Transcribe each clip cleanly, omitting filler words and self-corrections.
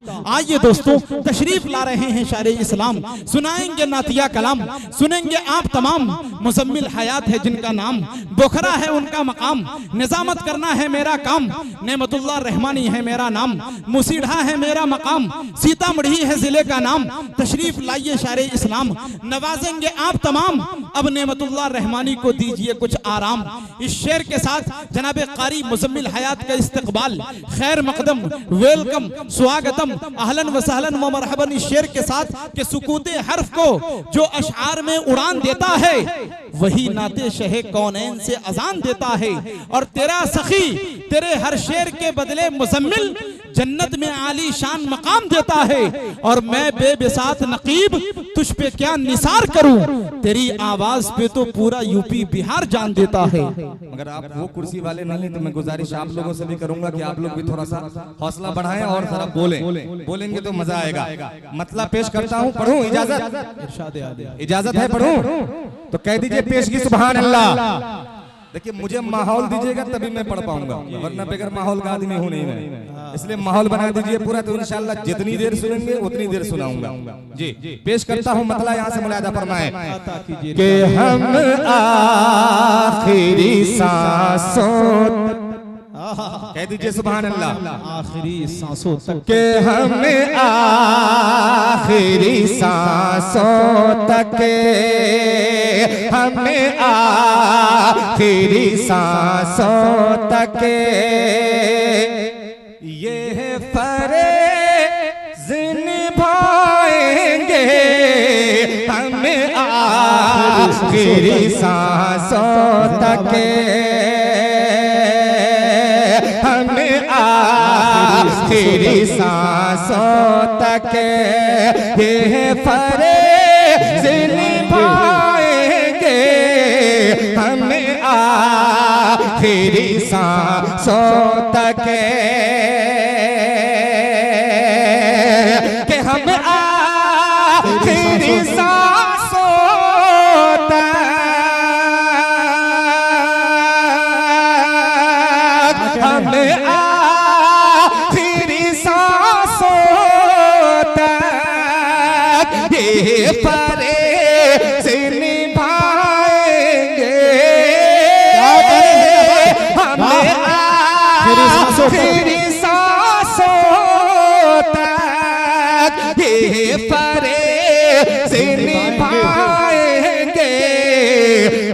आइए दोस्तों, तशरीफ ला रहे हैं शायर इस्लाम, सुनाएंगे नातिया कलाम, सुनेंगे आप तमाम। मुजम्मिल हयात है जिनका नाम, बोखरा है उनका मकाम, निजामत करना है मेरा काम, नेमतुल्लाह रहमानी है मेरा नाम, मुसीढ़ा है मेरा मकाम, सीतामढ़ी है जिले का नाम। तशरीफ लाइए शायर इस्लाम, नवाजेंगे आप तमाम। अब नेमतुल्लाह रहमानी को दीजिए कुछ आराम। इस शेर के साथ जनाब कारी मुजम्मिल हयात का इस्तकबाल, खैर मकदम, वेलकम, स्वागतम, अहलन व सहलन व मरहबन। इस शेर के साथ के सुकूते हर्फ को जो अशआर में उड़ान देता है, वही नाते शहे कौनैन से अजान देता है। और तेरा सखी तेरे हर शेर के बदले मुजम्मिल जन्नत में आली शान मकाम देता है। और मैं बेबिसात नकीब तुझ पे क्या निसार करूं, तेरी आवाज पे तो पूरा यूपी बिहार जान देता है। मगर आप वो कुर्सी वाले नहीं, तो मैं गुजारिश आप लोगों से भी करूंगा कि आप लोग भी थोड़ा सा हौसला बढ़ाएं और जरा बोलेंगे तो मजा आएगा। मतलब पेश करता हूँ, पढ़ूं? इजाजत है? पढ़ूं तो कह दीजिए पेश की सुभान अल्लाह। देखिए, मुझे माहौल दीजिएगा तभी मैं पढ़ पाऊंगा, वरना बगैर माहौल का आदमी हूं नहीं मैं। इसलिए माहौल बना दीजिए पूरा, तो इंशाल्लाह जितनी देर सुनेंगे उतनी देर सुनाऊंगा। जी पेश करता हूं, मतलब यहाँ से मुलाहिजा फरमाएं कि हम आखिरी सांसों, कह दीजिए सुभान अल्लाह, आखिरी सांसों तक के हम आखिरी सांसों तक, हम आखिरी सांसों तक ये फर्ज़ निभाएंगे, हम आखिरी सांसों तक, आखिरी सांसों तक ये फर्ज़ निभाएंगे, हम आखिरी सांसों तक, कि हम आखिरी सांसों तक, हम फर्ज़ निभाएंगे, हम आखिरी सांसों तक ये फर्ज़ निभाएंगे।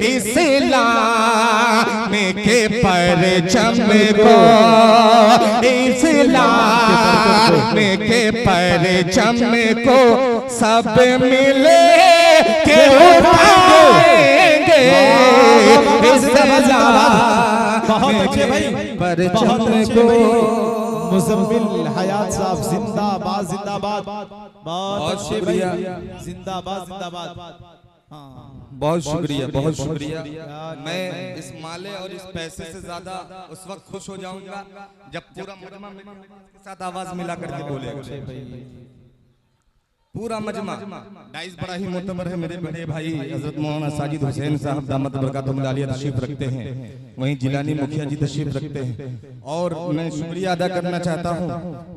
इस्लाम के परचम को, इस्लाम के परचम को सब मिले के उठाएंगे। बहुत अच्छे भाई, परचम को मुजम्मिल हयात साहब जिंदाबाद जिंदाबाद। बहुत शुक्रिया, जिंदाबाद जिंदाबाद। बहुत शुक्रिया, बहुत शुक्रिया। मैं इस माले और इस पैसे से ज्यादा उस वक्त खुश हो जाऊंगा जब पूरा मजमा के साथ आवाज मिला करके बोलेगा। पूरा मजमा डाइस बड़ा ही मोतबर है। मेरे बड़े भाई हजरत मौलाना साजिद हुसैन साहब दामत बरकातुहुम आलिया तशरीफ रखते हैं, वहीं जिलानी मुखिया जी तशरीफ रखते हैं। और मैं शुक्रिया अदा करना चाहता हूं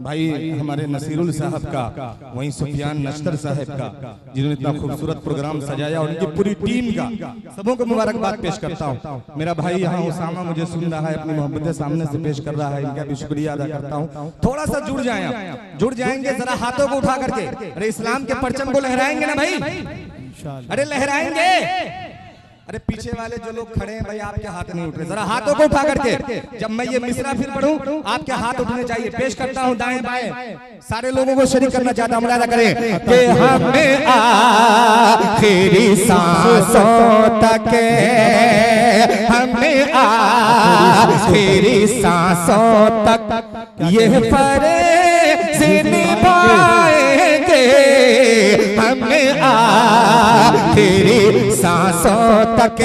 भाई हमारे नसीरुल साहब का, वहीं सुफियान नश्तर साहब का, जिन्होंने इतना खूबसूरत प्रोग्राम सजाया, और उनकी पूरी टीम का सबों को मुबारकबाद पेश करता हूँ। मेरा भाई यहाँ उसामा मुझे सुन रहा है, अपनी मोहब्बतें सामने से पेश कर रहा है, इनका भी शुक्रिया अदा करता हूँ। थोड़ा सा जुड़ जाए, जुड़ जाएंगे जरा हाथों को उठा करके। अरे इस्लाम के परचम को लहराएंगे ना भाई? अरे लहराएंगे। अरे पीछे वाले जो लोग खड़े हैं भाई, आपके हाथ नहीं उठ रहे, जरा हाथों को उठा करके। जब मैं ये मिसरा फिर पढ़ूं आपके हाथ उठने चाहिए। पेश करता हूं दाएं बाएं, सारे लोगों को शरीक करना चाहता हूं। मुलाहिजा करें कि हमें आखिरी सांसों तक, हमें आखिरी सांसों तक ये फर्ज़ निभाएंगे, हमें आखिरी सांसों तक,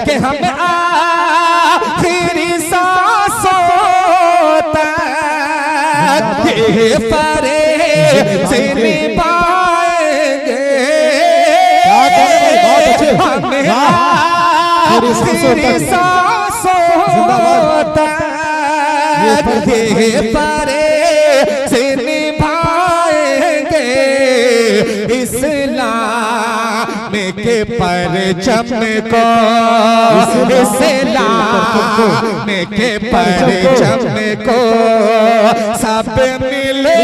कि हम आखिरी सांसों तक ये फर्ज़ निभाएंगे, हमें आखिरी सांसों तक ये फर्ज़ परचम को इस्लाम के परचम को सब मिले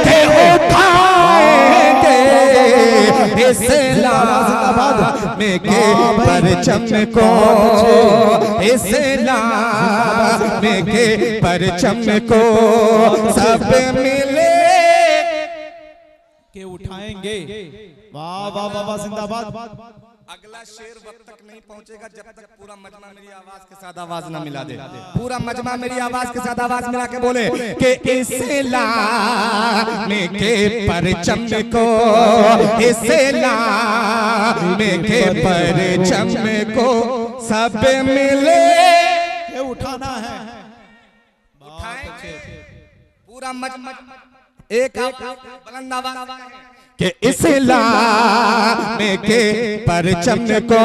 के उठाएंगे इस्लाम के परचम को इस्लाम के परचम को सब मिले के उठाएंगे। वाह वाह वाह वाह, जिंदाबाद। अगला शेर वक्त तक नहीं पहुंचेगा जब तक पूरा मजमा मेरी आवाज के साथ आवाज ना मिला दे। पूरा मजमा मेरी आवाज के साथ आवाज मिला के बोले कि इस्लाम के परचम को इस्लाम के परचम को सब मिले के उठाना है। उठाएंगे पूरा मजमा एक बुलंद आवाज कि इस्लाम के परचम को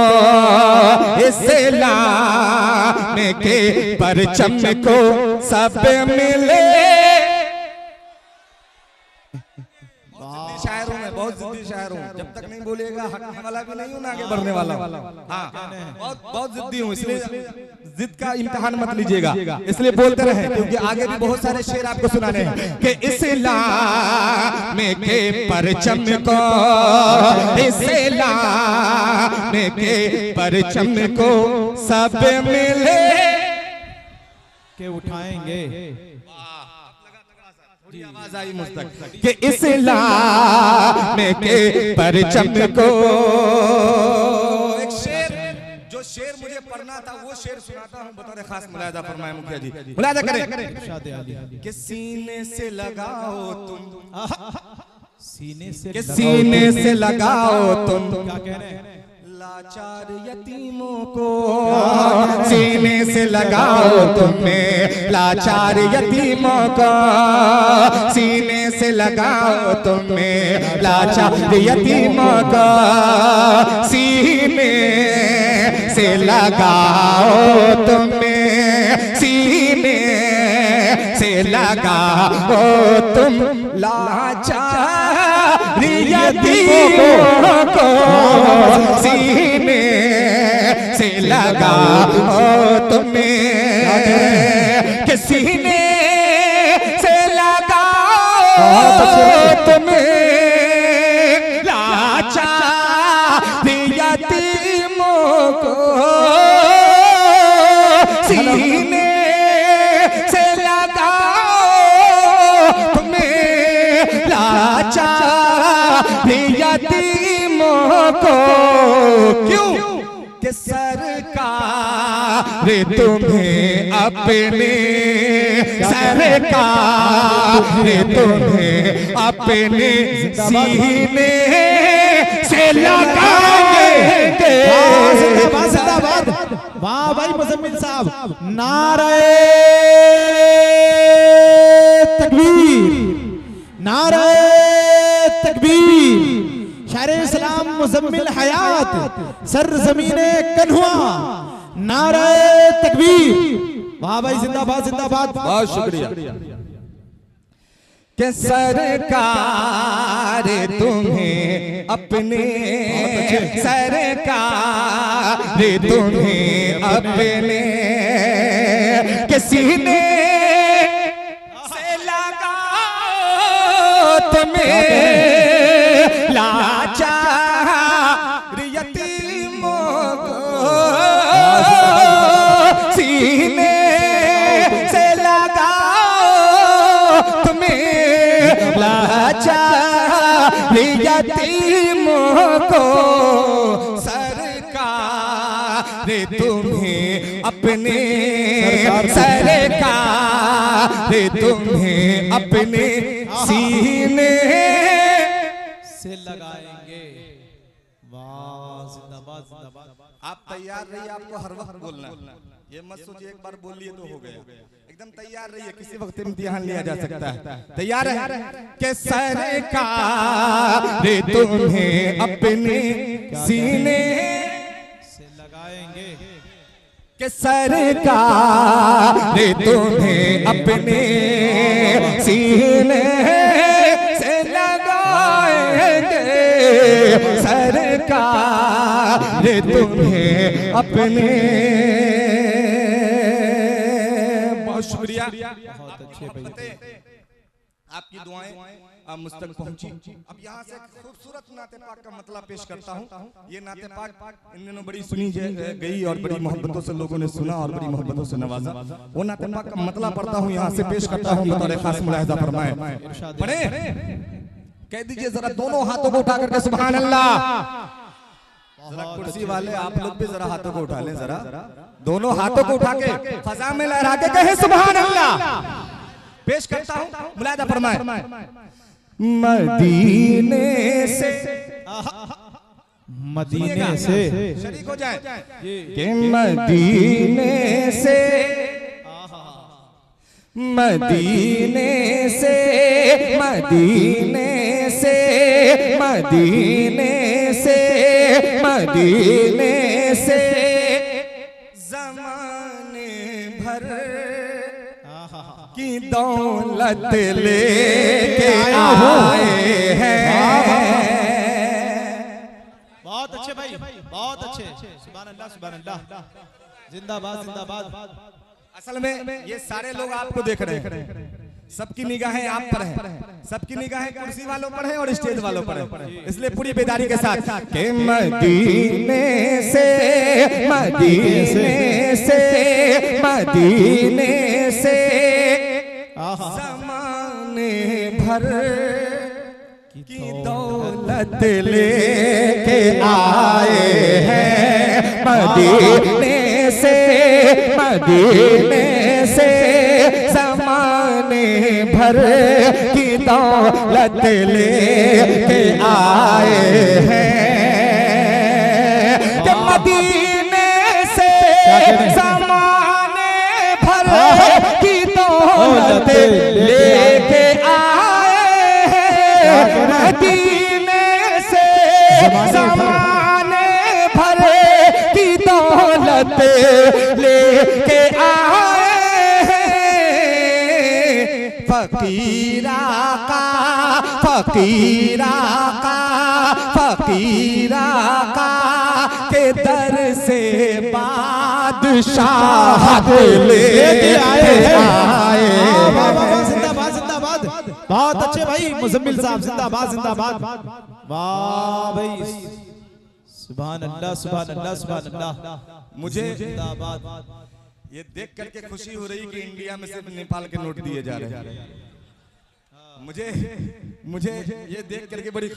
इस्लाम के परचम को सब मिले। शायर हूँ मैं, बहुत जिद्दी शायर हूँ। जब तक नहीं बोलेगा हक वाला भी नहीं हूँ ना आगे बढ़ने वाला। हाँ बहुत जिद्दी हूँ, इसलिए जिद का इम्तिहान मत लीजिएगा, इसलिए बोलते रहे क्योंकि आगे भी बहुत सारे शेर आपको सुनाने हैं कि इस्लाम के परचम को इस्लाम के परचम को सब मिले के उठाएंगे। आवाज आई मुझ तक कि इस्लाम के परचम को। एक शेर जो शेर मुझे पढ़ना था वो शेर सुनाता हूँ बतौर खास। मुलाहिजा फरमाए मुखिया जी, मुलाहिजा करें कि सीने से लगाओ तुम, सीने से लगाओ तुम क्या कह रहे हैं? लाचार यतीमों को सीने से लगाओ तुम्हें लाचार यतीमों को सीने से लगाओ तुम्हें लाचार यतीमों को सीने से लगाओ तुम्हें सीने से लगाओ तुम लाचार यतीमों को सीने से लगाओ तुम्हें कि सीने से लगाओ तुम्हें लाचार यतीमों को सीने से लगाओ तुम्हें लाचार यतीमों को। क्यों कि सरकार तुम्हें अपने सरकार तुम्हें अपने सीने से लगाएंगे। जिंदाबाद। वाह भाई मुजम्मिल साहब, नारे तकबीर, नारे तकबीर। शायर इस्लाम मुजम्मिल हयात सरजमीने कन्हुआ, नारे तकबीर। वाह भाई, जिंदाबाद जिंदाबाद। बहुत शुक्रिया। कि सरकार तुम्हें अपने सरकार तुम्हें अपने के सीने से लगाओ तुम्हें लाचार यतीमों को सीने से लगाओ तुम्हें लाचार यतीमों को सरकार तुम्हें अपने सरकार तुम्हें अपने सीने से लगाएंगे। वाह, जिंदाबाद जिंदाबाद। आप तैयार रहिए, आपको हर वक्त बोलना, ये मत सोचिए एक बार बोल लिए तो हो गया। एकदम तैयार रहिए, किसी वक्त इम्तिहान लिया जा सकता है। तैयार है कि सरकार तुम्हें अपने सीने से लगाएंगे। कि सरकार तुम्हें अपने सीने से लगाएंगे। सरकार रे तुम्हें अपने। बहुत शुक्रिया, बहुत अच्छे भाई, आपकी दुआएं आप मुझ तक पहुंची। अब यहाँ से खूबसूरत नाते पाक का मतलब पेश करता हूँ। ये नाते पाक इन दिनों बड़ी सुनी गई और बड़ी मोहब्बतों से लोगों ने सुना और बड़ी मोहब्बतों से नवाजा। वो नाते पाक का मतलब पढ़ता हूँ, यहाँ से पेश करता हूँ, बतौर खास मुलाहिजा फरमाए। पढ़े, कह दीजिए जरा दोनों हाथों को उठा करके सुभान अल्लाह। जरा कुर्सी वाले आप लोग भी जरा हाथों को उठा लें, जरा दोनों हाथों को उठा के फजा में लहरा के कहे सुभान अल्लाह। पेश करता हूँ, मुलाहिजा फरमाए। मदीने से, मदीने से, शरीक हो जाए कि मदीने से, मदीने से, मदीने से, मदीने से, मदीने से ज़माने भर की दौलत लेके आए हैं। बहुत अच्छे भाई, बहुत अच्छे, सुभान अल्लाह, सुभान अल्लाह, जिंदाबाद जिंदाबाद। असल में ये सारे लोग आपको देख रहे हैं, सबकी निगाहें आप पर हैं, सबकी निगाहें कुर्सी वालों पर हैं और स्टेज वालों पर हैं, इसलिए पूरी बेदारी के साथ के मदीने से, मदीने से, मदीने से ज़माने भर की दौलत लेके आए हैं। मदीने से, मदीने से ज़माने भर की दौलत लेके आए हैं। कि मदीने से ज़माने भर की दौलत लेके आए हैं। मदीने से ज़माने भर की दौलत लेके आए हैं। फकीरा का, फकीरा का, फकीरा का के दर से बादशाह लेके आए हैं। जिंदाबाद जिंदाबाद, बहुत अच्छे भाई, मुजम्मिल साहब जिंदाबाद जिंदाबाद। वाह भाई, सुभान अल्लाह, सुभान अल्लाह, सुभान अल्लाह। मुझे जिंदाबाद, ये देख करके खुशी हो रही कि इंडिया में सिर्फ नेपाल के नोट दिए जा रहे हैं। मुझे ये देख करके बड़ी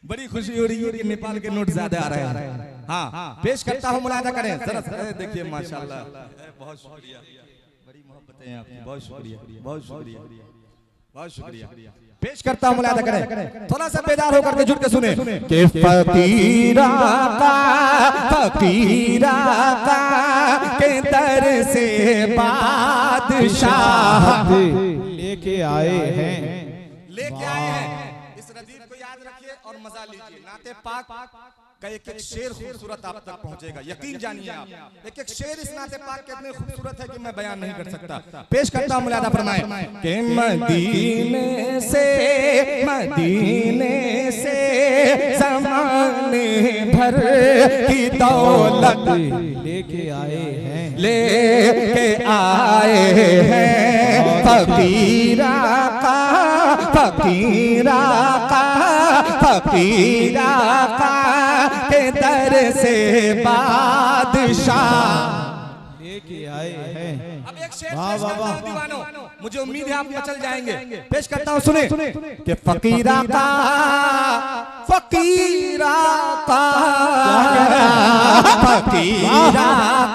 बड़ी खुशी हो रही है कि नेपाल के नोट ज्यादा आ रहे हैं। हाँ, पेश करता हूँ, मुलाहिजा करें जरा, देखिए माशाल्लाह, बहुत शुक्रिया, बड़ी मोहब्बतें हैं आपकी, बहुत शुक्रिया, बहुत शुक्रिया, बहुत शुक्रिया। पेश करता हूँ, मुलाहिजा करें, थोड़ा सा बेदार होकर के जुट के सुने कि फकीरा का, फकीरा का के दर से बादशाह लेके आए हैं, लेके आए हैं। इस रदीफ को याद रखिए और मजा लीजिए। नाते पाक का एक एक शेर खूबसूरत आप तक पहुंचेगा, यकीन जानिए आप। एक एक शेर इस नाते पाक के इतने खूबसूरत है कि मैं बयान नहीं कर सकता। पेश करता हूं, मुलाहिजा फरमाए कि मदीने से, मदीने से ज़माने भर की दौलत लेके आए हैं, लेके आए हैं। फकीरा का, फकीरा का, फकीरा का के दर से बादशाह लेके आए हैं। अब एक शेर पेश करता हूं दीवानों, मुझे उम्मीद है आप मचल जाएंगे। पेश करता हूं, सुने कि फकीरा का, फकीरा का, फकीरा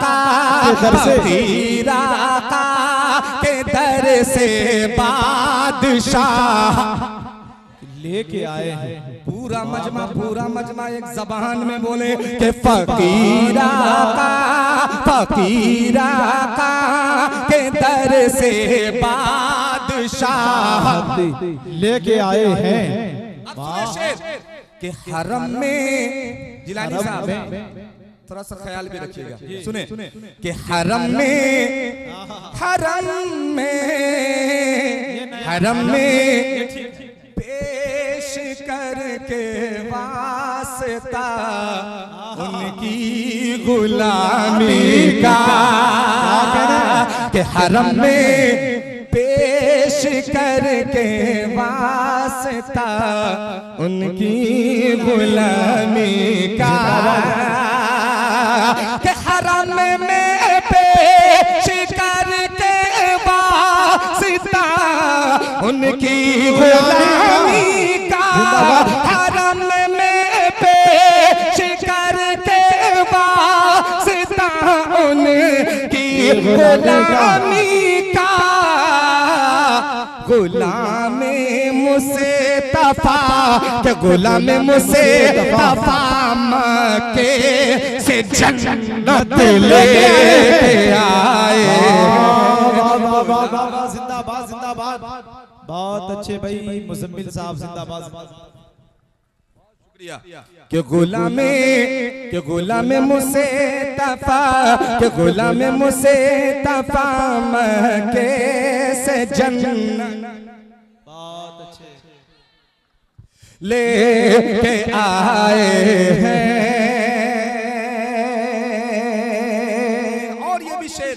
का, फकीरा का के दर से बादशाह लेके आए हैं। पूरा मजमा एक जबान में बोले कि फकीरा का, फकीरा का के दर से बादशाह लेके आए हैं। अब सुने शेर कि हरम में, जिलानी साहब थोड़ा सा ख्याल भी रखिएगा, सुने कि हरम में, हरम में, हरम में पेश करके वास वास्ता उनकी गुलामी का के हरम में पेश करके वास्ता उनकी गुलामी का के हरम में पेश करके वास्ता उनकी गुलामी का हरम में पेश करके वास्ता उनकी गुलामी का गुलाम मुस्तफा के गुलाम मुस्तफा मक्के से जन्नत लेके आए। जिंदाबाद जिंदाबाद, बहुत अच्छे भाई मुजम्मिल साहब, जिंदाबाद। के गुलाम मुस्तफा के गुलाम मुस्तफा मक्के से जन्नत बहुत अच्छे लेके आए हैं। और ये भी शेर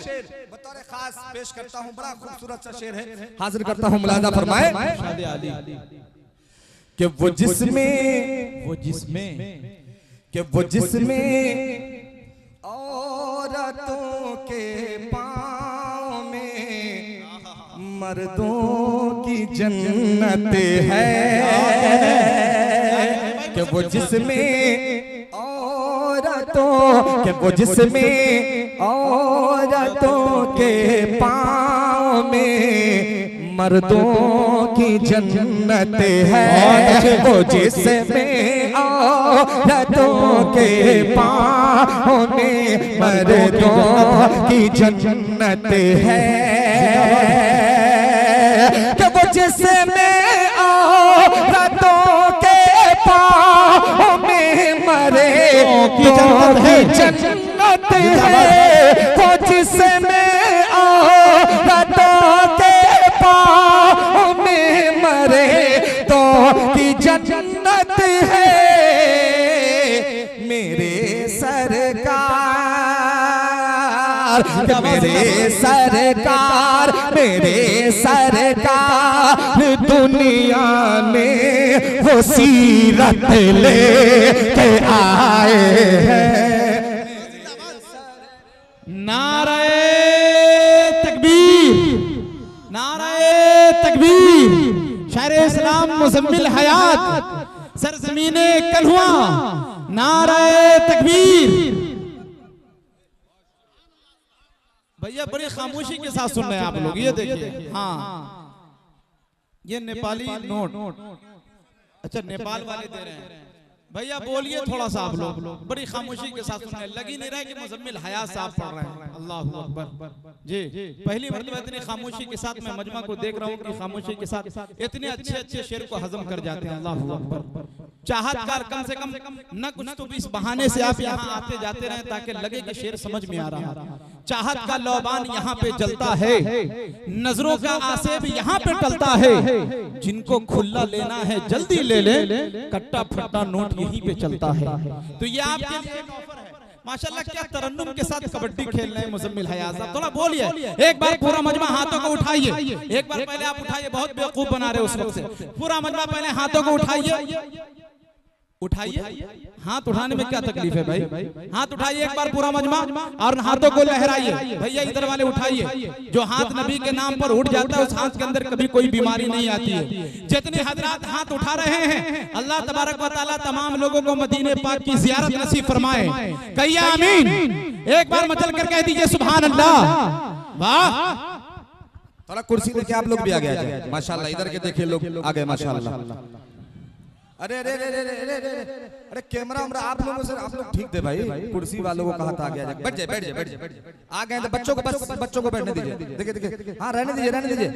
बतौर खास पेश करता हूँ, बड़ा खूबसूरत सा शेर है, हाजिर करता हूँ, मुलाजा फरमाए। कि वो जिसमें औरतों के पाँव में मर्दों की जन्नत है। कि वो जिसमें औरतों के पाँव में मर्दों की जन्नत है। वो जिसमें औरतों के पाँव में मर्दों की जन्नत है। कि वो जिसमें औरतों के पाँव में मरे की जन्नत है। वो जिसमें औरतों के पाँव में मरे तो की जन्नत है। मेरे सरकार दुनिया में वो सीरत लेके आए हैं। नारे तकबीर, नारे तकबीर। शायर इस्लाम मुजम्मिल हयात सरजमीने कल्हुआ, नारे तकबीर। भैया बड़ी खामोशी के साथ सुन रहे हैं आप लोग, ये देखिए। हाँ, ये नेपाली नोट, अच्छा नेपाल वाले दे रहे हैं। भैया बोलिए थोड़ा सा, आप लोग बड़ी खामोशी के साथ सुन रहे हैं। लगी नहीं रहा कि मुजम्मिल हयात साहब पढ़ रहे हैं। अल्लाहू अकबर जी। पहली मर्तबा इतनी खामोशी के साथ मैं मजमा को देख रहा हूँ कि खामोशी के साथ इतने अच्छे अच्छे शेर को हजम कर जाते हैं। अल्लाहू अकबर। चाहतकार कम से कम न कुछ तो भी इस बहाने से आप यहाँ आते जाते रहे ताकि लगे कि शेर समझ में आ रहा है। चाहत का लौबान यहाँ पे जलता है, नजरों का आसेब यहाँ पे टलता है। जिनको खुला लेना है जल्दी ले ले, कट्टा फट्टा नोट यहीं पे चलता है। तो ये आपके लिए एक ऑफर है। माशाल्लाह क्या तरन्नुम के साथ कबड्डी खेल रहे हैं मुजम्मिल हयात साहब। थोड़ा बोलिए एक बार, पूरा मजमा हाथों को उठाइए। एक बार पहले आप उठाइए, बहुत बेवकूफ बना रहे उस वक्त से। पूरा मजमा पहले हाथों को उठाइए, उठाइए। हाथ उठाने में क्या तकलीफ है भाई? हाथ उठाइए एक बार पूरा मजमा और हाथों को लहराइए। भैया इधर वाले उठाइए। जो हाथ नबी के नाम पर उठ जाता है उस हाथ के अंदर कभी कोई बीमारी नहीं आती है। जितने हजरात हाथ उठा रहे हैं, अल्लाह तबारक व तआला तमाम लोगों को मदीने पाक की ज़ियारत नसीब फरमाए। कहिए आमीन। एक बार मचल कर कह दीजिए सुभान अल्लाह। वाह, थोड़ा कुर्सी लेके आप लोग भी आ गए माशाल्लाह। इधर के देखिए लोग आ गए माशाल्लाह। अरे अरे अरे अरे कैमरा हमरा आप लोगों से, आप लोग ठीक थे भाई। कुर्सी वालों को कहा था आ गया, बैठ जाए बैठ जाए बैठ जाए। आ गए तो बच्चों को, बस बच्चों को बैठने दीजिए। देखिए देखिए, हाँ रहने दीजिए रहने दीजिए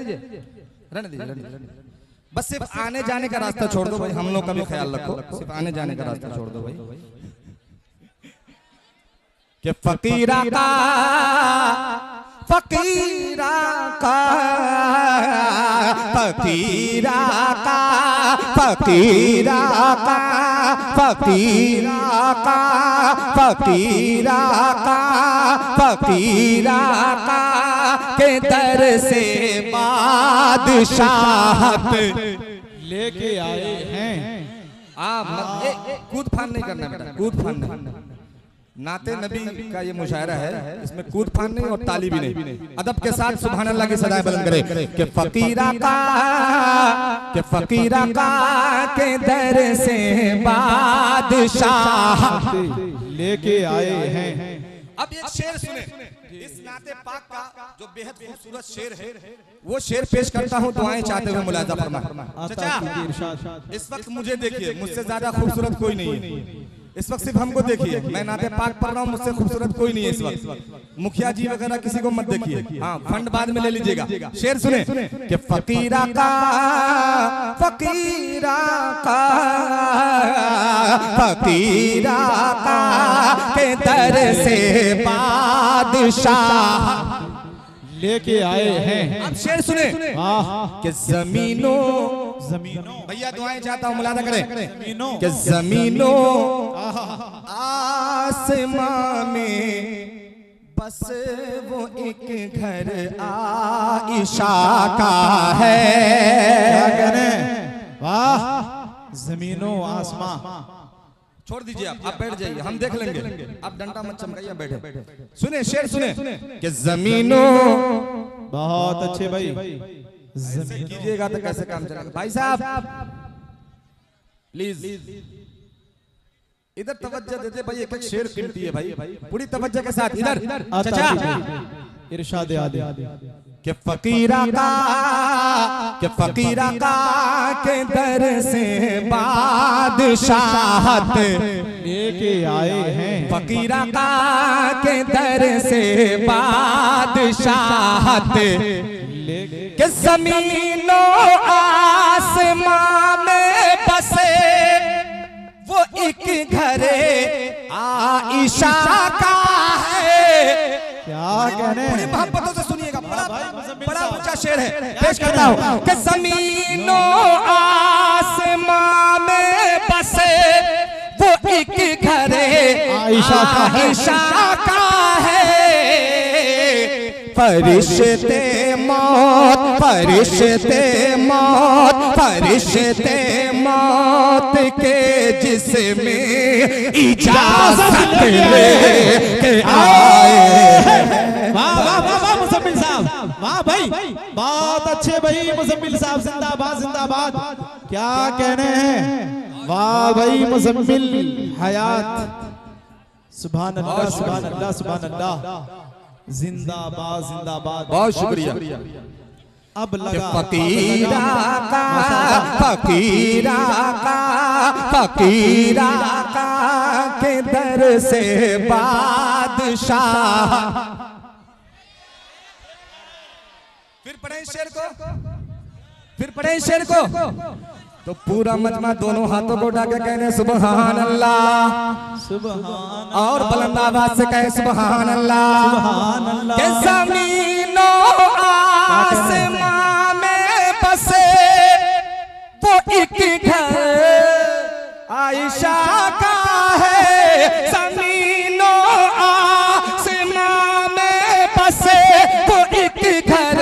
रहने दीजिए। बस सिर्फ आने जाने का रास्ता छोड़ दो भाई, हम लोग का भी ख्याल रखो। सिर्फ आने जाने का रास्ता छोड़ दो भाई। कि फकीरा का फकीरा का फकीरा का फकीरा का फकीरा का फकीरा का के दर से बादशाहत लेके आए हैं। आप कूद फान नहीं करना बेटा, कूद फान नहीं। नाते नबी का ये मुशायरा है, इसमें कूद फान नहीं और ताली भी नहीं। अदब के साथ सुभान अल्लाह की सदाएं बुलंद करे कि फकीरा का के दर से बादशाह लेके आए हैं। अब एक शेर सुने, इस नाते पाक का जो बेहद खूबसूरत शेर है, वो शेर पेश करता हूँ, दुआएं चाहते हुए मुलाजा फरमा। चाचा इस वक्त मुझे देखिए, मुझसे ज्यादा खूबसूरत कोई नहीं है इस वक्त, सिर्फ हमको देखिए। मैं नाते पाक पढ़ रहा हूँ, मुझसे खूबसूरत कोई नहीं है इस वक्त। मुखिया जी वगैरह किसी को मत देखिए, हाँ फंड बाद में ले लीजिएगा। शेर सुने कि फकीरा का फकीरा का फकीरा का के दर से बादशाह लेके आए हैं। अब शेर सुने कि जमीनों भैया दुआएं चाहता हूँ, मुलादा करें कि जमीनों आसमां में बस वो एक घर आइशा का है। क्या कहने, वाह। जमीनों आसमां छोड़ दीजिए, आप बैठ जाइए, हम देख लेंगे। आप डंडा मत चमकाइए, बैठे। सुने शेर सुने कि जमीनों, बहुत अच्छे भाई, कीजिएगा तो कैसे काम चलेगा। भाई साहब प्लीज इधर तवज्जो देते भाई, एक एक शेर कीमती है भाई, पूरी तवज्जो के साथ इधर। चाचा इरशाद आदि कि फकीरा का के दर से बादशाहत लेके आए हैं। फकीरा का के दर से बादशाहत कि जमीनों आसमां में बसे वो एक घरे आइशा का है। क्या कहने, बड़ी मोहब्बतों से सुनिएगा, बड़ा ऊंचा शेर है, पेश करता हूँ कि जमीनों आसमां में बसे वो एक घरे आइशा का है। फरिश्ते मौत के जिसमें इजाजत लेके आए। वाह वाह वाह वाह मुज़म्मिल साहब, वाह भाई, बहुत अच्छे भाई। मुज़म्मिल साहब जिंदाबाद जिंदाबाद। क्या कहने हैं, वाह भाई मुज़म्मिल हयात, सुभान अल्लाह सुभान अल्लाह सुभान अल्लाह, जिंदाबाद जिंदाबाद। बहुत शुक्रिया। अब लगा फकीरा का के दर से बादशाह। फिर पढ़े शेर को तो पूरा मजमा दोनों हाथों को उठा के कहने सुबहान अल्लाह, और बुलंद आवाज से कहे सुबहान अल्लाह। के ज़मीनों आसमां में बसे वो एक घर आइशा का है। ज़मीनों आसमां में बसे वो एक घर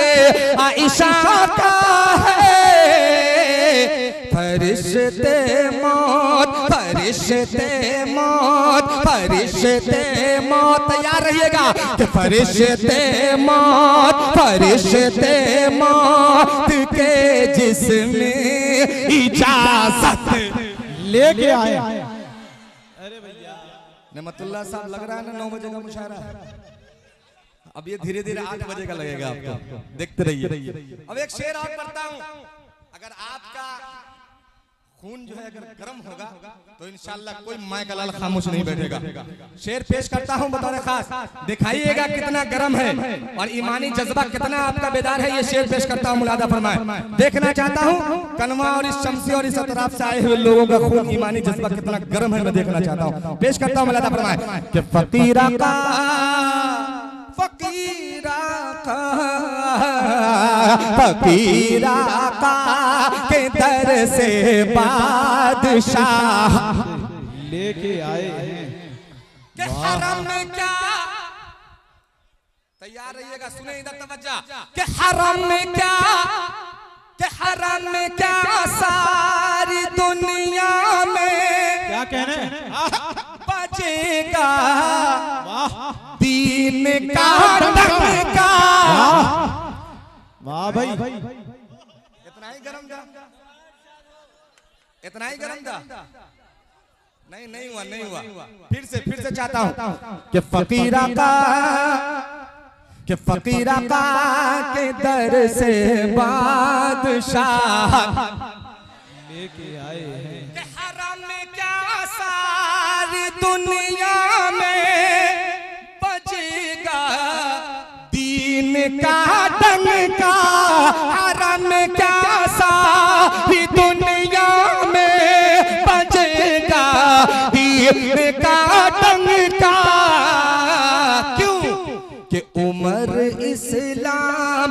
आइशा का है। फरिश्ते मौत तैयार रहिएगा कि फरिश्ते मौत के जिसमें इजाजत लेके आए। अरे भैया नेमतुल्लाह साहब, लग रहा है ना 9 बजे का मुशायरा है, अब ये धीरे धीरे 8 बजे का लगेगा आपको, देखते रहिए। अब एक शेर और पढ़ता हूँ, अगर आपका खून जो है अगर गर्म होगा तो इंशाल्लाह कोई माय का लाल खामोश नहीं बैठेगा। शेर पेश करता हूं बतौर खास, दिखाइएगा कितना गर्म है और ईमानी जज्बा कितना आपका बेदार है। ये शेर पेश करता हूं, मुलादा फरमाए। देखना चाहता हूं कनवा और इस शमसी और इस अतराफ से आए हुए लोगों का खून ईमानी जज्बा कितना गर्म है, मैं देखना चाहता हूं। पेश करता हूं, मुलादा फरमाए कि फकीरा का फकीर आका के दर से बादशाह लेके आए हैं के हरम में क्या, तैयार रहिएगा, सुने इधर तवज्जो, के हरम में क्या, के हरम में क्या सारी दुनिया में क्या कह रहे हैं बचेगा दीन का डंका। वाह भाई इतना ही गरम था, इतना ही गरम था, नहीं हुआ, नहीं हुआ, फिर से चाहता हूं कि फकीर आका के दर से बादशाह लेके आए हैं के हरम में क्या सारी दुनिया में बचेगा दीन का डंका। हरम में क्या सारी दुनिया में बचेगा दीन का डंका। क्यों कि उमर इस्लाम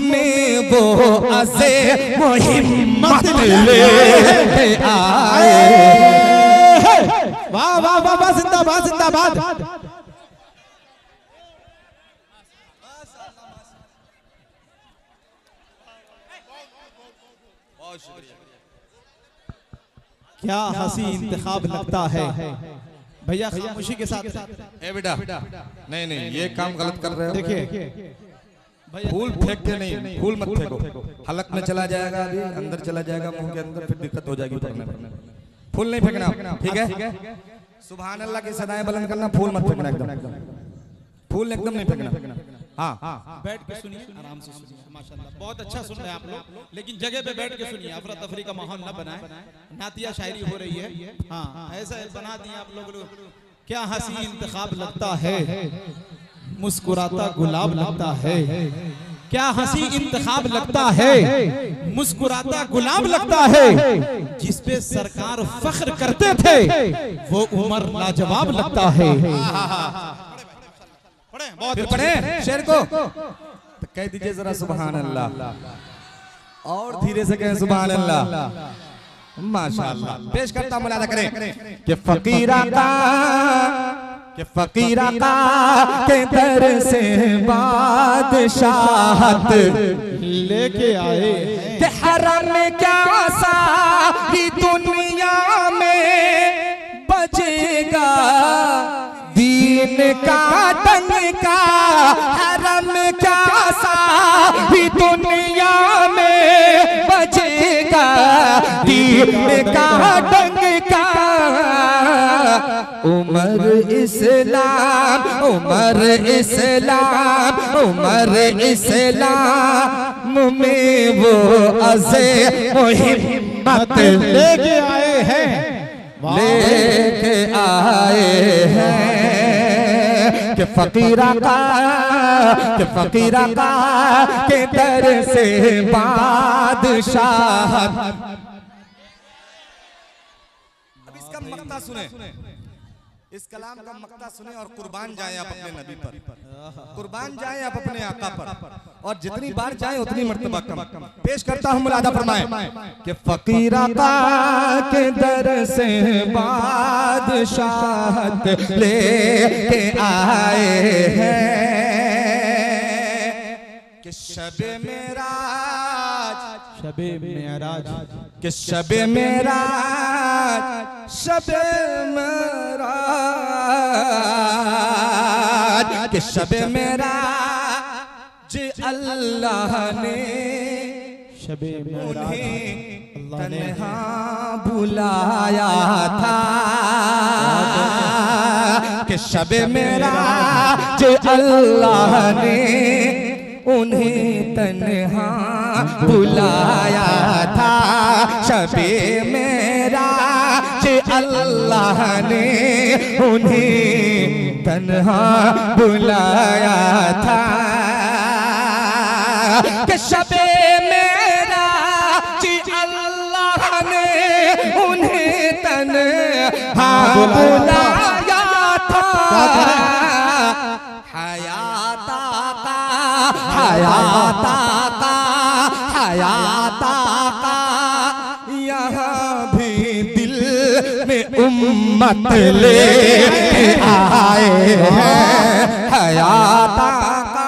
में वो अज़े हिम्मत लेके आए। वाह वाह वाह वाह, जिंदाबाद जिंदाबाद। क्या हंसी इंतखाब लगता है भैया, खामोशी के साथ। ए बेटा, नहीं ये काम गलत कर रहे हो। देखिए फूल फेंक के नहीं, फूल मत फेंको, हलक में चला जाएगा, अभी अंदर चला जाएगा मुंह के अंदर, फिर दिक्कत हो जाएगी पकड़ने में। फूल नहीं फेंकना, ठीक है? सुभान अल्लाह की सदाएं बुलंद करना, फूल मत फेंकना, एकदम फूल एकदम नहीं फेंकना। हाँ, बैठ के सुनिए, आराम से सुनिए, माशाल्लाह बहुत अच्छा सुन रहे हैं आप लोग, लेकिन जगह पे बैठ के सुनिए, अफरा तफरी का माहौल ना बनाए। नातिया शायरी हो रही है, हाँ ऐसा बना दिए आप लोग। क्या हंसी इंतखाब लगता है, मुस्कुराता गुलाब लगता है। क्या हंसी इंतखाब लगता है, मुस्कुराता गुलाब लगता है। जिस पे सरकार फख्र करते थे वो उमर लाजवाब लगता है। फिर पढ़े शेर को तो कह दीजिए जरा सुभान अल्लाह, और धीरे से कहें सुभान अल्लाह। माशाअल्लाह, पेश करता हूं, मुलादा करें कि फकीर आका के दर से बादशाहत लेके आए कि हरम में क्या सारी दुनिया में बचेगा दीन का डंका। हरम में क्या सारी दुनिया में बचेगा दीन का डंका। उमर इस्लाम में वो अज़े हिम्मत लेके आए हैं, लेके आए हैं कि फकीर आका के दर से बादशाह। अब इसका मक्ता सुने, इस कलाम का मक्ता सुने और कुर्बान जाएं आप अपने नबी पर, कुर्बान जाएं आप अपने आका पर, और जितनी बार जाएं उतनी मर्तबा कम। पेश करता हूं, मुलादा फरमाएं कि फकीर आका के दर से बादशाहत लेके आए हैं कि शबे मेराज, शबे मेराज, कि शबे मेराज कि शबे मेराज अल्लाह ने शबे मेराज उन्हें अल्लाह ने तन्हा बुलाया था कि शबे मेराज अल्लाह ने उन्हें तन्हा बुलाया था। शबे मेराज अल्लाह ने उन्हें तन्हा बुलाया था कि शबे मेराज अल्लाह ने उन्हें तन्हा बुलाया था। हयात आका, हयात आका, हयात आका, यहाँ भी दिल में उम्मत ले आए हैं, हयात आका।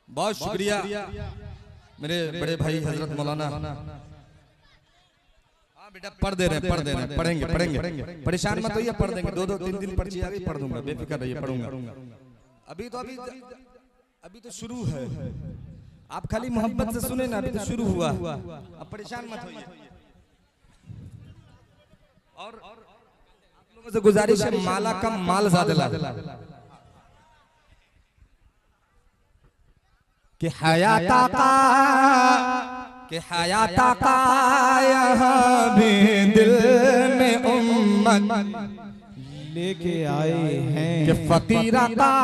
बहुत शुक्रिया मेरे बड़े भाई हजरत मौलाना। हाँ बेटा पढ़ दे रहे हैं, पढ़ेंगे पढ़ेंगे, परेशान मत होइए, पढ़ देंगे, 2-2 3-3 पर्ची आ गई, पढ़ दूंगा, बेफिक्र रहिए, पढ़ूंगा। अभी तो शुरू है, आप खाली मोहब्बत से सुने ना, अभी तो शुरू हुआ, अब परेशान मत होइए। और आप लोगों से गुजारिश है, माला कम माल ज्यादा ला कि हयात आका, कि हयात आका, यहाँ भी दिल में उम्मत लेके आए हैं, कि फकीर आका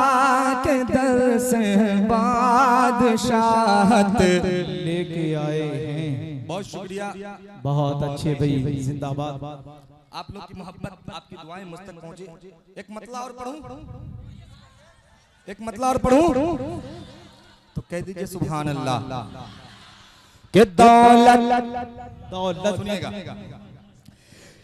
के दर से बादशाहत लेके आए हैं। बहुत शुक्रिया, बहुत अच्छे भाई, जिंदाबाद। आप लोग की मोहब्बत, आपकी दुआएं मुझ तक पहुंचे। एक मतला और पढ़ूं, एक मतला और पढ़ूं तो कह दीजिए सुभान अल्लाह। कि दौलत दौलत सुनिएगा,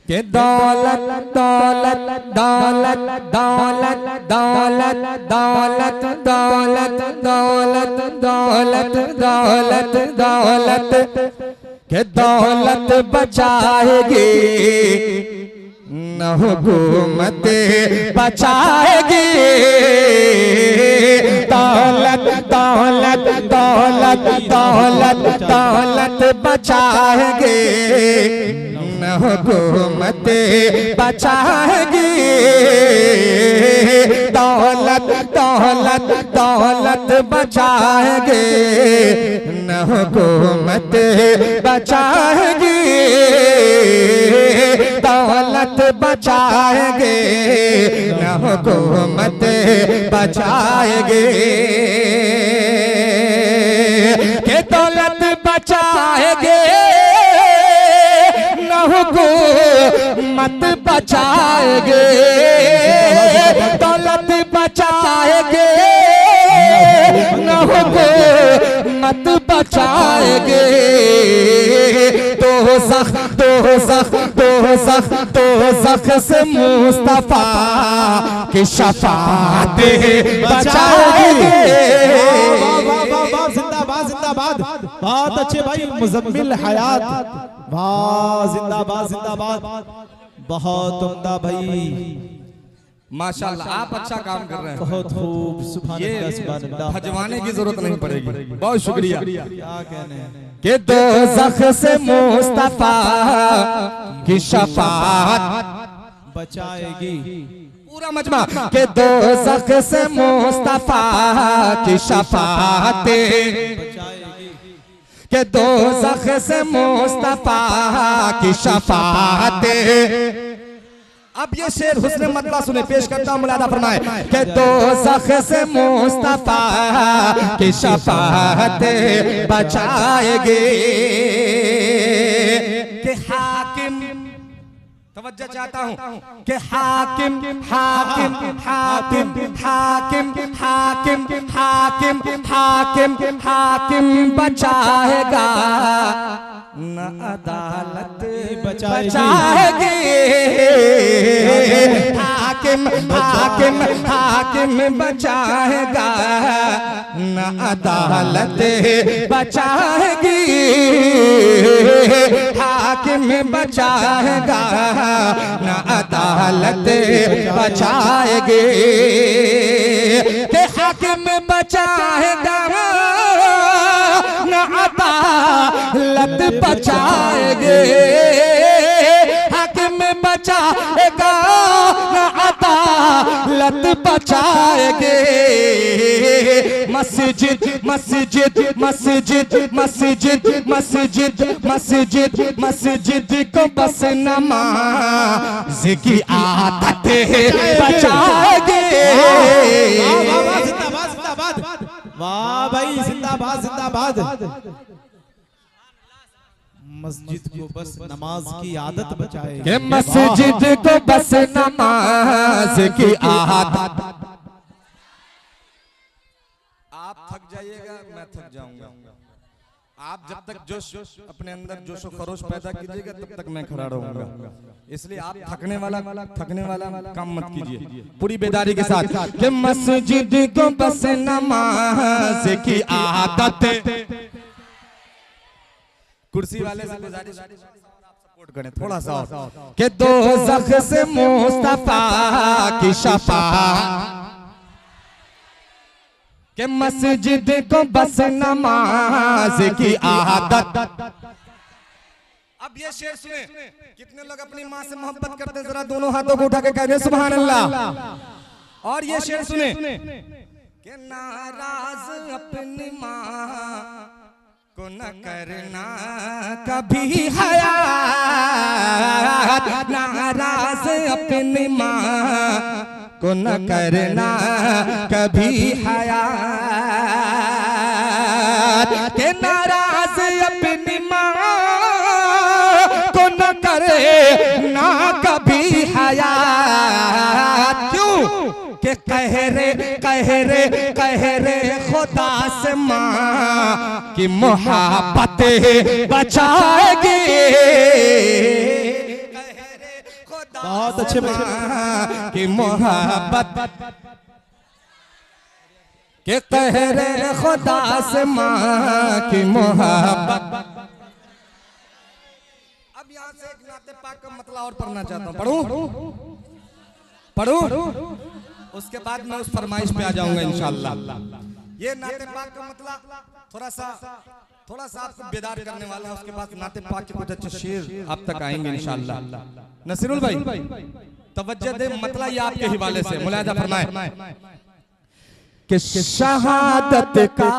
कि दौलत दौलत दौलत दौलत दौलत दौलत दौलत दौलत दौलत दौलत दौलत, कि दौलत बचाएगी न हुकूमत बचाएगी, दौलत दौलत दौलत दौलत दौलत बचाएगी न हुकूमत बचाएगी, दौलत दौलत दौलत बचाएगी न हुकूमत बचाएगी, दौलत बचाएंगे न हुकूमत बचाएंगे, के दौलत बचाएंगे न हुकूमत बचाएंगे, दौलत बचाएंगे न हुकूमत बचाएंगे, दोज़ख से मुस्तफा की शफाअत बचाएंगे। जिंदाबाद जिंदाबाद, बहुत अच्छे भाई, मुज़म्मिल हयात, वाह जिंदाबाद जिंदाबाद, बहुत उम्दा भाई, माशाल्लाह आप अच्छा काम कर रहे हैं, बहुत खूब, सुभान अल्लाह सुभान अल्लाह, भजवाने की जरूरत नहीं पड़ेगी। बहुत शुक्रिया। क्या कहने हैं कि दोज़ख से मुस्तफा की शफाअत बचाएगी, पूरा मजमा, कि दोज़ख से मुस्तफा की शफाअत बचाएगी, कि दोज़ख से मुस्तफा की शफाअत। अब ये शेर हुस्न मतला सुने, पेश करता हूं, मुलादा फरमाए, कि दोज़ख से मुस्तफा की शफाअत बचाएगी, कि हाकिम, तवज्जो चाहता हूं, कि हाकिम हाकिम हाकिम हाकिम हाकिम हाकिम हाकिम हाकिम बचाएगा न अदालत बचाएगी, हाकिम हाकिम हाकिम बचाएगा न अदालत बचाएगी, हाकिम बचाएगा न अदालत बचाएगी, के हाकिम बचाएगा न अदालत बचाएगे, हाकिम बचाएगा न अदालत बचाएगे, मस्जिद मस्जिद मस्जिद मस्जिद मस्जिद मस्जिद मस्जिद को बस नमाज की आदत बचाएगे। वाह भाई, जिंदाबाद जिंदाबाद। मस्जिद को बस नमाज की आदत बचाए, कि मस्जिद को बस नमाज की आदत। आप थक जाइएगा, मैं थक जाऊंगा। आप जब तक जोश अपने अंदर जोश और खरोश पैदा कीजिएगा तब तक मैं खड़ा रहूंगा। इसलिए आप थकने वाला काम मत कीजिए, पूरी बेदारी के साथ। कि मस्जिद को बस नमाज की आदत। कुर्सी वाले से गुजारिश आप सपोर्ट करें थोड़ा सा और। कि दोज़ख से मुस्तफा की शफाअत। कि मस्जिद को बस नमाज की आदत। अब ये शेर सुने, कितने लोग अपनी माँ से मोहब्बत करते हैं, जरा दोनों हाथों को उठा के कह दे सुभान अल्लाह। और ये शेर सुने कि नाराज अपनी माँ को न करना कभी हया, नाराज अपनी माँ को न करना कभी हया। के नाराज अपनी माँ को न करे ना कभी हया। क्यों? के कह रे खुदा से माँ की मोहब्बत बचाएगी। बहुत अच्छे माँ की मोहब्बत, के कह रे खुदा से माँ की मोहब्बत। अब यहाँ से एक नाते पाक का मतलब और पढ़ना चाहता हूँ, पढ़ूं? उसके बाद मैं उस फरमाइश पे आ जाऊंगा इंशाअल्लाह। ये नाते पाक का मतलब थोड़ा सा आपको बेदार करने वाला है। उसके बाद नाते पाक के कुछ अच्छे शेर आप तक आएंगे इंशाअल्लाह। नसीरुल भाई तवज्जो दे, मतलब ये आपके हवाले से मुलाहिजा फरमाए कि शहादत का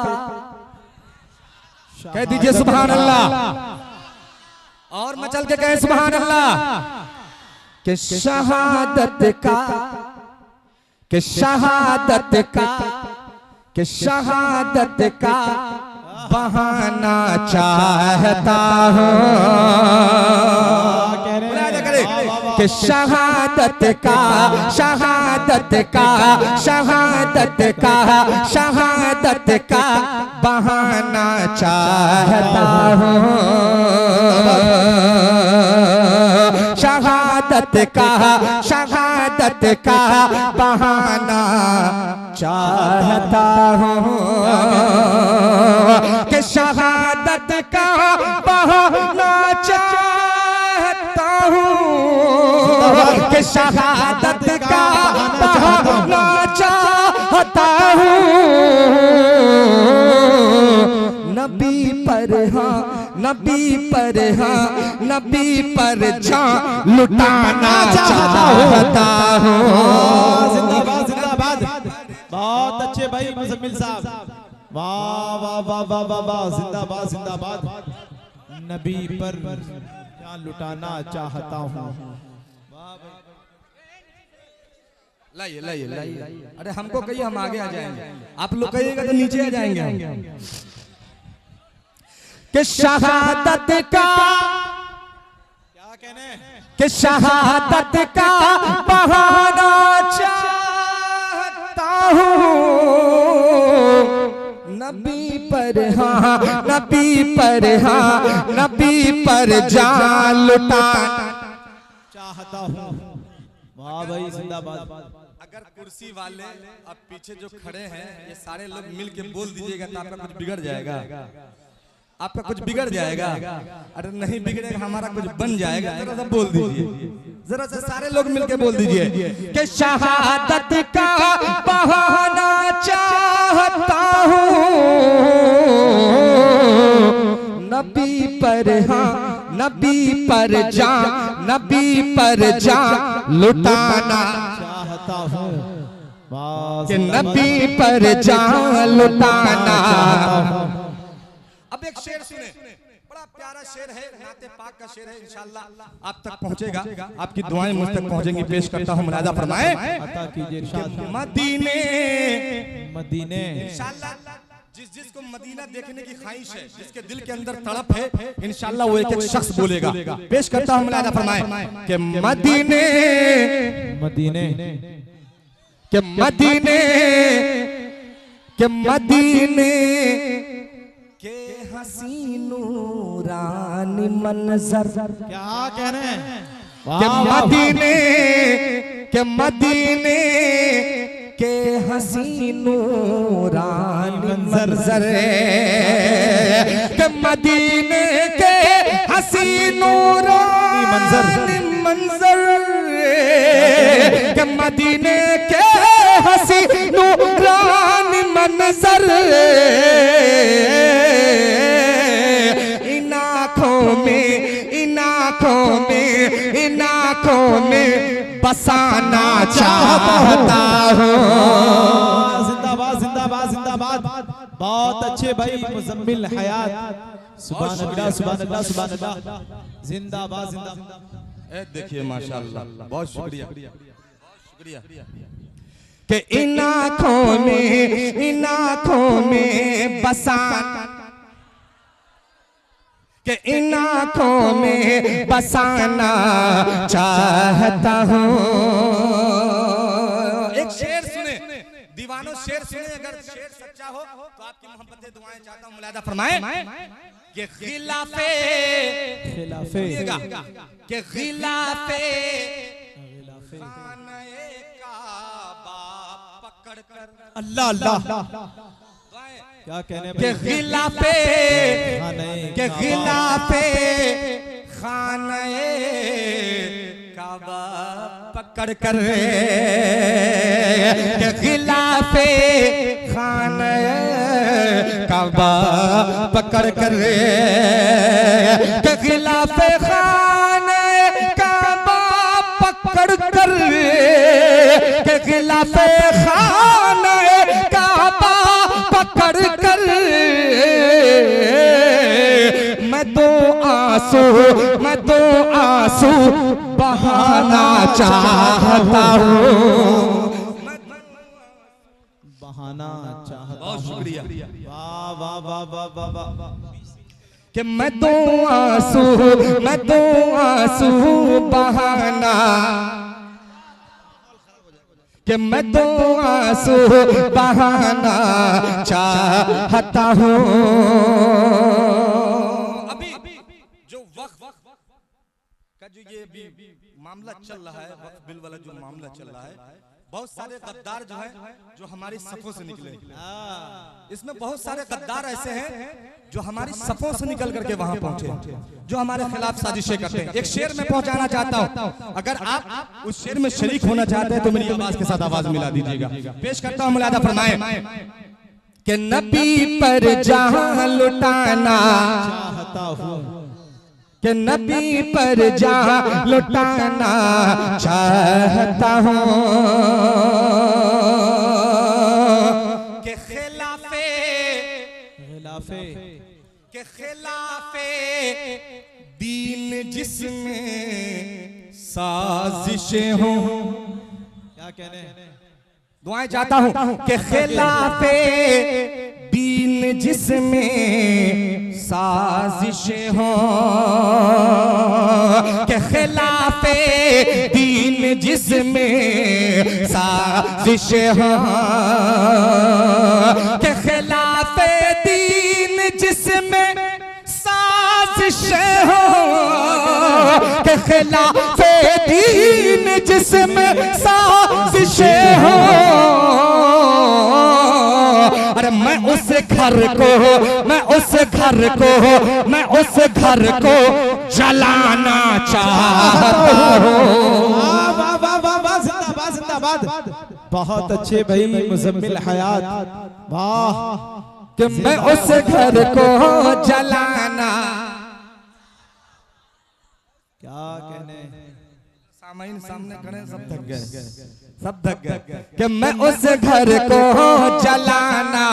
कह दीजिए सुभान अल्लाह, और मचल के कहे सुभान अल्लाह। कि शहादत का, कि शहादत का, कि शहादत का बहाना चाहता हूँ। कि शहादत का, शहादत का, शहादत का, शहादत का बहाना चाहता हूँ। शहादत का, शहादत का बहाना चाहता हूँ। कि शहादत का बहाना चाहता हूँ। कि शहादत का बहाना चाहता हूँ। नबी पर हाँ, नबी पर हाँ, नबी पर जान लुटाना चाहता हूँ। जिंदाबाद जिंदाबाद। बहुत अच्छे भाई मुजम्मिल साहब, वाह वाह वाह वाह वाह वाह, जिंदाबाद जिंदाबाद। नबी पर जान लुटाना चाहता हूँ। लाइए। अरे हमको कहिए, हम आगे आ जाएंगे, आप लोग कहिएगा तो नीचे आ जाएंगे। कि शहादत का, क्या कहने, कि शहादत का बहाना चाहता हूँ। नबी पर हाँ, नबी पर हाँ, नबी पर जान लुटाना चाहता हूँ। वाह भाई जिंदाबाद। अगर कुर्सी वाले अब पीछे जो खड़े हैं ये सारे लोग मिल के बोल दीजिएगा तो आपका कुछ बिगड़ जाएगा, आपका कुछ बिगड़ जाएगा। अरे नहीं बिगड़ेगा, हमारा कुछ बन जाएगा। जरा सा बोल दीजिए, जरा सा सारे लोग मिलके बोल दीजिए कि शहादत का बहाना चाहता हूँ। नबी पर हाँ, नबी पर जान, नबी पर जान लुटाना चाहता हूँ। वाह, कि नबी पर जान लुटाना। अब एक शेर सुने, बड़ा प्यारा शेर है, नाते पाक का शेर है, इंशाअल्लाह आप तक पहुंचेगा, आपकी दुआएं मुझ तक पहुंचेंगी। पेश करता हूं, मुलाहिजा फरमाए। अता कीजिए इरशाद। मदीने मदीने इंशाअल्लाह जिसको मदीना देखने की ख्वाहिश है, जिसके दिल के अंदर तड़प है, इंशाअल्लाह वो एक एक शख्स बोलेगा। पेश करता हूं मुलाहिजा फरमाए कि मदीने मदीने के मदीने के मदीने के हसीनूरानी मंजर। क्या कह रहे हैं? के मदीने के मदीने के हसीनूरानी मंजर के मदीने के हसीनूरानी मंजर के मदीने के हसीनूरानी मंजर इन आँखों में इन आँखों में इन आँखों में बसाना चाहता हूँ। जिंदाबाद जिंदाबाद जिंदाबाद। बहुत अच्छे भाई मुजम्मिल हयात। सुभान अल्लाह सुभान अल्लाह सुभान अल्लाह। जिंदाबाद जिंदाबाद। देखिए माशाअल्लाह, बहुत शुक्रिया शुक्रिया। कि इन आँखों में बसाना कि इन आँखों में बसाना चाहता हूँ। एक शेर सुने दीवानों, शेर सुने। अगर शेर सच्चा हो तो आपकी मोहब्बतें दुआएं चाहता हूँ। मुलाहिजा फरमाए कि खिलाफे खिलाफे कि खिलाफे खाने काबा पकड़कर अल्लाह अल्लाह। क्या कहने के खिलाफे के खिलाफे खाने काबा पकड़ कर के खिलाफे खाने काबा पकड़ कर के खिलाफे खाने काबा पकड़ कर के खिलाफे खाने काबा पकड़ कर मैं दो आंसू बहाना चाहता हूँ। बहाना चाहता। बहुत शुक्रिया। वाह वाह वाह वाह वाह वाह। कि मैं दो आंसू बहाना कि मैं दो आंसू बहाना चाहता हूँ। अभी जो वक्त का जो ये भी मामला चल रहा है, वक्त बिल वाला जो मामला चल रहा है, बहुत सारे गद्दार जो है जो हमारी सफों से निकले। इसमें बहुत सारे गद्दार ऐसे हैं जो हमारी सफों से निकल करके वहां पहुंचे, जो हमारे खिलाफ साजिशें करते हैं। एक शेर में पहुंचाना चाहता हूं, अगर आप उस शेर में शरीक होना चाहते हैं तो मेरी आवाज के साथ आवाज मिला दीजिएगा। पेश करता हूं, मुलाहिजा फरमाए कि नबी पर जहां लुटाना चाहता हूँ कि नबी पर जहां लुटाना चाहता हूँ। के खिलाफे खिलाफे के खिलाफे दीन जिसमें साजिशें हों। क्या कहने हैं? दुआएं चाहता हूँ कि खिलाफे दीन जिसमें साजिशें हों के खिलाफे दीन जिसमें साजिशें हों के खिलाफे दीन जिसमें साजिशें हों के खिलाफे दीन जिसमें साजिशें हों। अरे मैं उस घर को जलाना चाहता हूँ। वाह वाह वाह वाह वाह। जिंदाबाद जिंदाबाद। बहुत अच्छे भाई मुजम्मिल हयात। वाह कि मैं उस घर को जलाना। क्या कहने हैं? सामईन सामने खड़े सब थक गए सब थक गए कि मैं उस घर को जलाना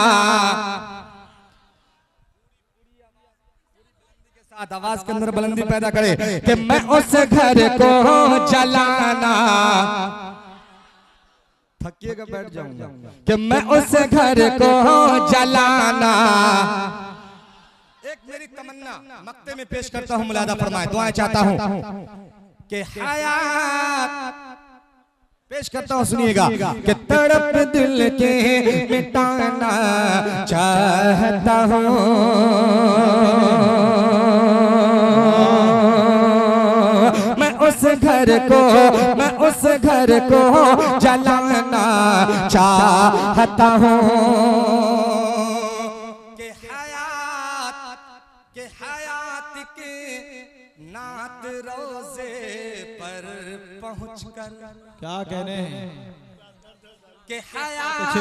साथ आवाज के अंदर बुलंदी पैदा करे कि मैं उस घर को जलाना थकिएगा बैठ जाऊंगा कि मैं उस घर को जलाना। एक मेरी तमन्ना मक्ते में पेश करता हूँ, मुलादा फरमाए, दुआएं चाहता हूँ कि हयात पेश करता हूँ, सुनिएगा कि तड़प दिल के मिटाना चाहता हूँ, मैं उस घर को जलाना चाहता हूँ। के हयात के नात रोजे पर पहुंचकर क्या कह रहे हैं? के हयात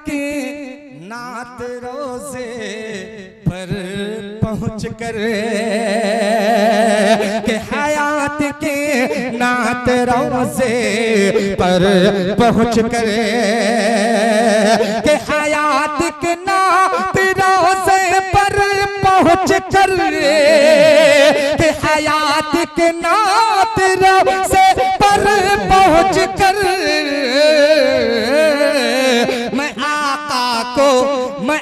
के नात रोजे पर पहुंचकर, के हयात के नात रोजे पर पहुंचकर, के हयात के नात रोजे पर पहुंचकर, के हयात के नात रोजे पर पहुंचकर, मैं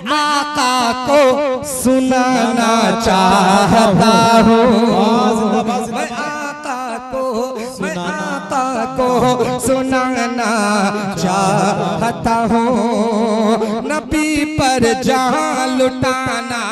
आका को सुनाना चाहता हूँ, मैं आका को सुनाना चाहता हूँ, नबी पर जान लुटाना